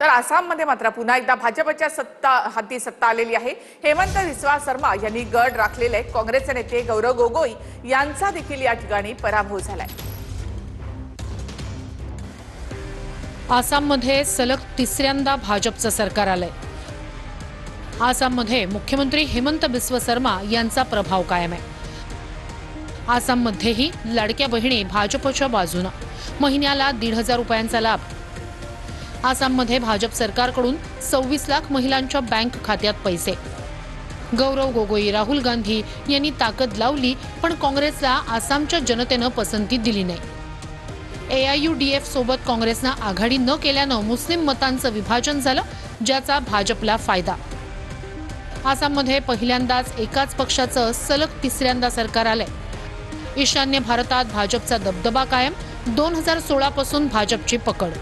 तर आसाममध्ये मात्र पुन्हा एकदा भाजपच्या हाती सत्ता आलेली आहे। हेमंत बिस्वा शर्मा यांनी गड राखलेले काँग्रेसचे नेते गौरव गोगोई यांचा देखील या ठिकाणी पराभव झालाय। आसाममध्ये सलग तिसऱ्यांदा भाजपचं सरकार आलंय। आसाममध्ये मुख्यमंत्री हेमंत बिस्वा शर्मा यांचा प्रभाव कायम आहे। आसाममध्येही लाडक्या बहिणी भाजपच्या बाजूने महिन्याला 1,500 रुपयांचा लाभ। आसाममध्ये भाजप सरकारकडून 26 लाख महिलांच्या बँक खात्यात पैसे। गौरव गोगोई राहुल गांधी यांनी ताकद लावली, पण काँग्रेसला आसामच्या जनतेनं पसंती दिली नाही। AIUDF सोबत काँग्रेसनं आघाडी न केल्यानं मुस्लिम मतांचं विभाजन झालं, ज्याचा भाजपला फायदा। आसाममध्ये पहिल्यांदाच एकाच पक्षाचं सलग तिसऱ्यांदा सरकार आलंय। ईशान्य भारतात भाजपचा दबदबा कायम। 2016 पासून भाजपची पकड।